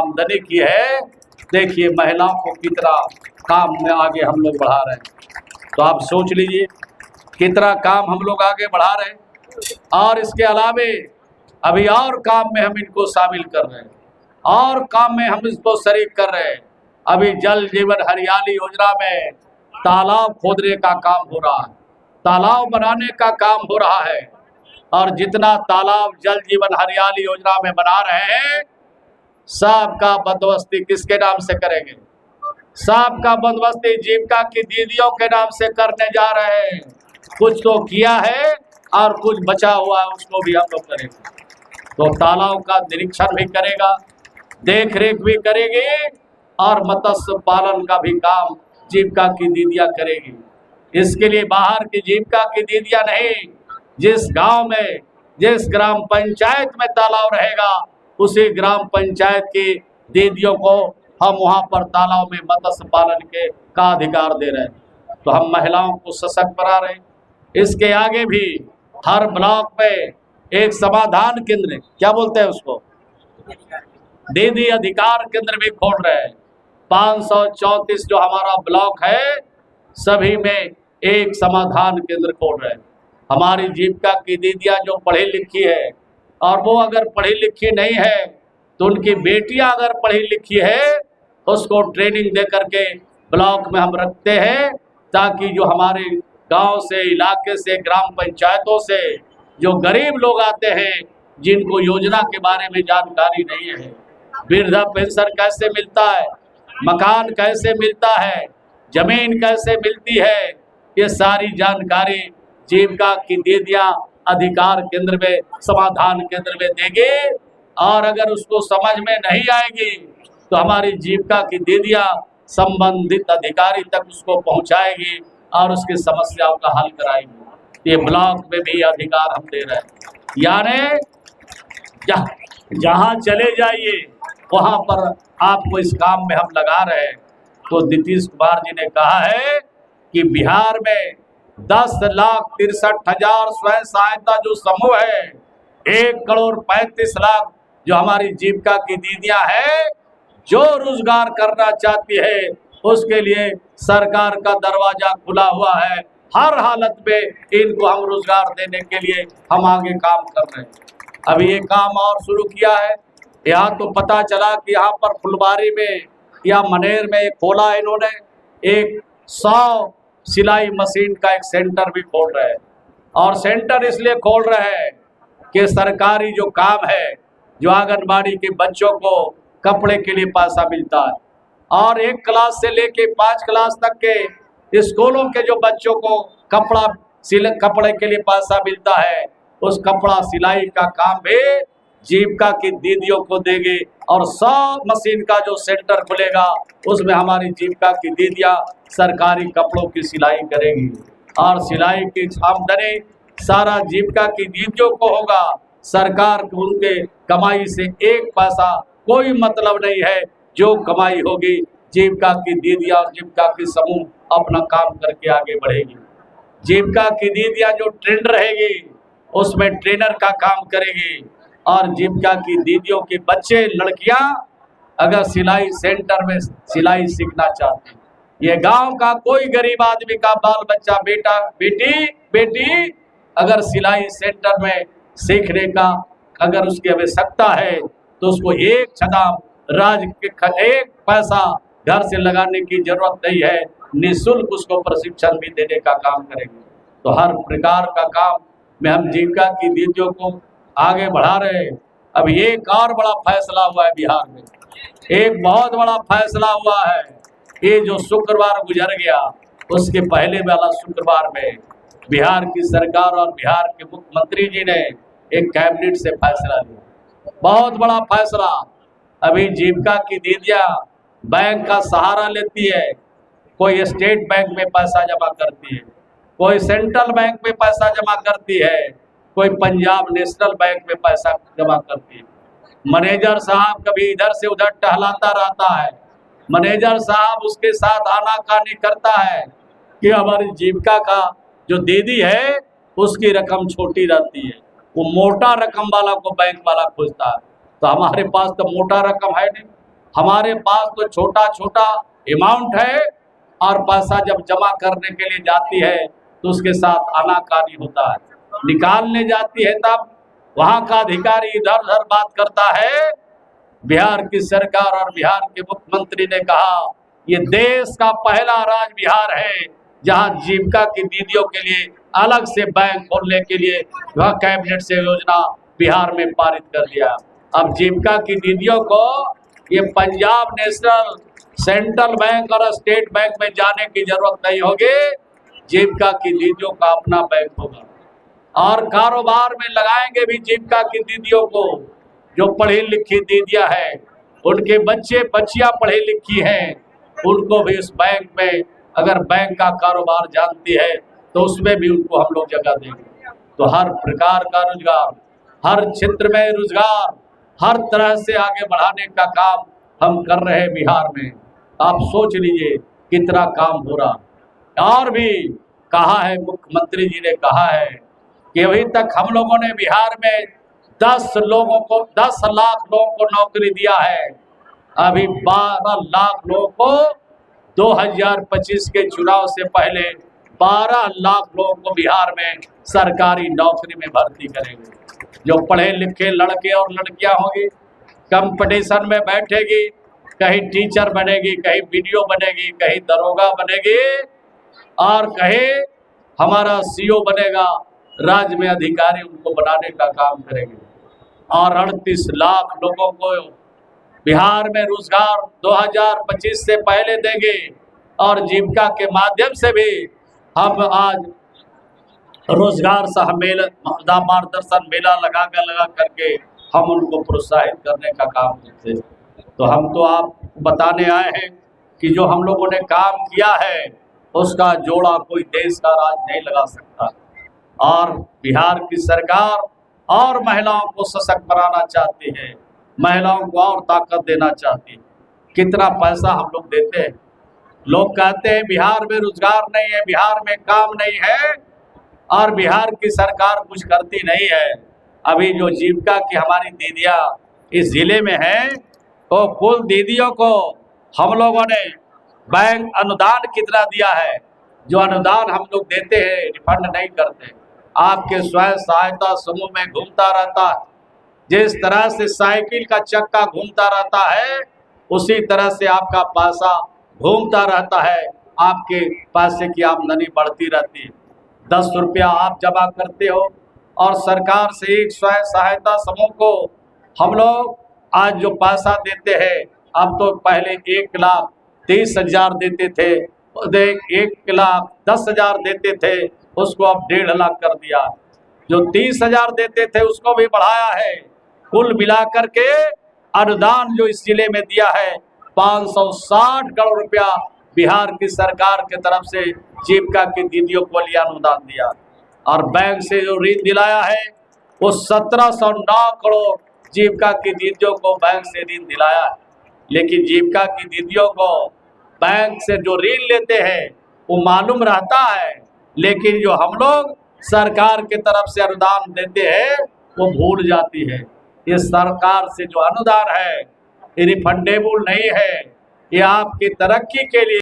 आमदनी की है। देखिए महिलाओं को कितना काम में आगे हम लोग बढ़ा रहे हैं। तो आप सोच लीजिए कितना काम हम लोग आगे बढ़ा रहे हैं। और इसके अलावे अभी और काम में हम इनको शामिल कर रहे हैं, और काम में हम इसको शरीक कर रहे हैं। अभी जल जीवन हरियाली योजना में तालाब खोदने का काम हो रहा है, तालाब बनाने का काम हो रहा है। और जितना तालाब जल जीवन हरियाली योजना में बना रहे हैं, सबका बंदोबस्ती किसके नाम से करेंगे? सबका बंदोबस्ती जीविका की दीदियों के नाम से करने जा रहे हैं। कुछ तो किया है और कुछ बचा हुआ है, उसको भी हम लोग करेंगे। तो तालाब का निरीक्षण भी करेगा, देख रेख भी करेगी, और मत्स्य पालन का भी काम जीविका की दीदियां करेगी। इसके लिए बाहर की जीविका की दीदियां नहीं, जिस गांव में जिस ग्राम पंचायत में तालाब रहेगा उसी ग्राम पंचायत की दीदियों को हम वहां पर तालाब में मत्स्य पालन का अधिकार दे रहे हैं। तो हम महिलाओं को सशक्त बना रहे हैं। इसके आगे भी हर ब्लॉक में एक समाधान केंद्र, क्या बोलते हैं उसको, दीदी अधिकार केंद्र भी खोल रहे हैं। 534 जो हमारा ब्लॉक है सभी में एक समाधान केंद्र खोल रहे हैं। हमारी जीविका की दीदियां जो पढ़ी लिखी है, और वो अगर पढ़ी लिखी नहीं है तो उनकी बेटियां अगर पढ़ी लिखी है उसको ट्रेनिंग दे करके ब्लॉक में हम रखते हैं, ताकि जो हमारे गांव से, इलाके से, ग्राम पंचायतों से जो गरीब लोग आते हैं जिनको योजना के बारे में जानकारी नहीं है, वृद्धा पेंशन कैसे मिलता है, मकान कैसे मिलता है, जमीन कैसे मिलती है, ये सारी जानकारी जीविका की दीदियां अधिकार केंद्र में, समाधान केंद्र में देंगे। और अगर उसको समझ में नहीं आएगी तो हमारी जीविका की दीदियां संबंधित अधिकारी तक उसको पहुंचाएगी और उसकी समस्याओं का हल कराएगी। ये ब्लॉक में भी अधिकार हम दे रहे हैं, यानी जहाँ चले जाइए वहाँ पर आपको इस काम में हम लगा रहे हैं। तो नीतीश कुमार जी ने कहा है कि बिहार में 10,63,000 स्वयं सहायता जो समूह है, 1,35,00,000 जो हमारी जीविका की दीदियां हैं, जो रोजगार करना चाहती है उसके लिए सरकार का दरवाजा खुला हुआ है। हर हालत में इनको हम रोजगार देने के लिए हम आगे काम कर रहे हैं। अभी ये काम और शुरू किया है। यहाँ तो पता चला कि यहाँ पर फुलबारी में या मनेर में खोला इन्होंने एक 100 सिलाई मशीन का एक सेंटर भी खोल रहे हैं। और सेंटर इसलिए खोल रहे हैं कि सरकारी जो काम है, जो आंगनबाड़ी के बच्चों को कपड़े के लिए पैसा मिलता है, और 1 क्लास से लेके 5 क्लास तक के स्कूलों के जो बच्चों को कपड़े के लिए पैसा मिलता है, उस कपड़ा सिलाई का काम भी जीविका की दीदियों को देंगे। और 100 मशीन का जो सेंटर खुलेगा उसमें हमारी जीविका की दीदियां सरकारी कपड़ों की सिलाई करेंगी, और सिलाई की आमदनी सारा जीविका की दीदियों को होगा। सरकार को उनके कमाई से 1 पैसा कोई मतलब नहीं है। जो कमाई होगी जीविका की दीदियां और जीविका की समूह अपना काम करके आगे बढ़ेगी। जीविका की दीदियां जो ट्रेंड रहेगी उसमें ट्रेनर का काम करेगी, और जीविका की दीदियों के बच्चे, लड़कियां अगर सिलाई सेंटर में सिलाई सीखना चाहते हैं, ये गांव का कोई गरीब आदमी का बाल बच्चा, बेटा बेटी अगर सिलाई सेंटर में सीखने का अगर उसकी आवश्यकता है तो उसको 1 छदाम एक पैसा घर से लगाने की जरूरत नहीं है। निःशुल्क उसको प्रशिक्षण भी देने का काम करेंगे। तो हर प्रकार का काम में हम जीविका की दीदियों को आगे बढ़ा रहे हैं। अब एक और बड़ा फैसला हुआ है बिहार में, एक बहुत बड़ा फैसला हुआ है। ये जो शुक्रवार गुजर गया उसके पहले वाला शुक्रवार में बिहार की सरकार और बिहार के मुख्यमंत्री जी ने एक कैबिनेट से फैसला लिया, बहुत बड़ा फैसला। अभी जीविका की दीदियां बैंक का सहारा लेती है, कोई स्टेट बैंक में पैसा जमा करती है, कोई सेंट्रल बैंक में पैसा जमा करती है, कोई पंजाब नेशनल बैंक में पैसा जमा करती है। मैनेजर साहब कभी इधर से उधर टहलाता रहता है, मैनेजर साहब उसके साथ आनाकानी करता है कि हमारी जीविका का जो दीदी है उसकी रकम छोटी रहती है, वो मोटा रकम वाला को बैंक वाला खोजता है। तो हमारे पास तो मोटा रकम है नहीं, हमारे पास तो छोटा छोटा अमाउंट है और पैसा जब जमा करने के लिए जाती है तो उसके साथ आनाकानी होता है, निकालने जाती है तब वहां का अधिकारी इधर उधर बात करता है। बिहार की सरकार और बिहार के मुख्यमंत्री ने कहा ये देश का पहला राज्य बिहार है जहां जीविका की दीदियों के लिए अलग से बैंक खोलने के लिए वह कैबिनेट से योजना बिहार में पारित कर दिया। अब जीविका की दीदियों को ये पंजाब नेशनल, सेंट्रल बैंक और स्टेट बैंक में जाने की जरूरत नहीं होगी। जीविका की दीदियों का अपना बैंक होगा और कारोबार में लगाएंगे भी जीविका की दीदियों को। जो पढ़ी लिखी दीदियां हैं, उनके बच्चे बच्चियां पढ़ी लिखी हैं, उनको भी इस बैंक में, अगर बैंक का कारोबार जानती है तो उसमें भी उनको हम लोग जगह देंगे। तो हर प्रकार का रोजगार, हर क्षेत्र में रोजगार, हर तरह से आगे बढ़ाने का काम हम कर रहे हैं बिहार में। आप सोच लीजिए कितना काम हो रहा। और भी कहा है, मुख्यमंत्री जी ने कहा है कि अभी तक हम लोगों ने बिहार में 10 लाख लोगों को नौकरी दिया है। अभी 12 लाख लोगों को 2025 के चुनाव से पहले 12 लाख लोगों को बिहार में सरकारी नौकरी में भर्ती करेंगे। जो पढ़े लिखे लड़के और लड़कियां होंगी, कंपटीशन में बैठेगी, कहीं टीचर बनेगी, कहीं वीडियो बनेगी, कहीं दरोगा बनेगी और कहीं हमारा सीओ बनेगा, राज्य में अधिकारी उनको बनाने का काम करेंगे। और 38 लाख लोगों को बिहार में रोजगार 2025 से पहले देंगे। और जीविका के माध्यम से भी हम आज रोजगार मार्गदर्शन मेला लगा करके हम उनको प्रोत्साहित करने का काम करते हैं। तो हम तो आपको बताने आए हैं कि जो हम लोगों ने काम किया है उसका जोड़ा कोई देश का राज नहीं लगा सकता। और बिहार की सरकार और महिलाओं को सशक्त बनाना चाहती है, महिलाओं को और ताकत देना चाहती है। कितना पैसा हम लोग देते हैं। लोग कहते हैं बिहार में रोजगार नहीं है, बिहार में काम नहीं है और बिहार की सरकार कुछ करती नहीं है। अभी जो जीविका की हमारी दीदियां इस जिले में हैं, तो कुल दीदियों को हम लोगों ने बैंक अनुदान कितना दिया है। जो अनुदान हम लोग देते हैं रिफंड नहीं करते। आपके स्वयं सहायता समूह में घूमता रहता है। जिस तरह से साइकिल का चक्का घूमता रहता है, उसी तरह से आपका पैसा घूमता रहता है। आपके पैसे की आमदनी बढ़ती रहती है। 10 रुपया आप जमा करते हो और सरकार से एक स्वयं सहायता समूह को हम लोग आज जो पैसा देते हैं, अब तो पहले 1,30,000 देते थे, 1,10,000 देते थे, उसको अब 1.5 लाख कर दिया। जो 30,000 देते थे उसको भी बढ़ाया है। कुल मिलाकर के अनुदान जो इस जिले में दिया है 560 करोड़ रुपया बिहार की सरकार की तरफ से जीविका की दीदियों को लिए अनुदान दिया। और बैंक से जो ऋण दिलाया है वो 1709 करोड़ जीविका की दीदियों को बैंक से ऋण दिलाया है। लेकिन जीविका की दीदियों को बैंक से जो ऋण लेते हैं वो मालूम रहता है, लेकिन जो हम लोग सरकार की तरफ से अनुदान देते हैं वो भूल जाती है। ये सरकार से जो अनुदान है ये रिफंडेबल नहीं है। ये आपकी तरक्की के लिए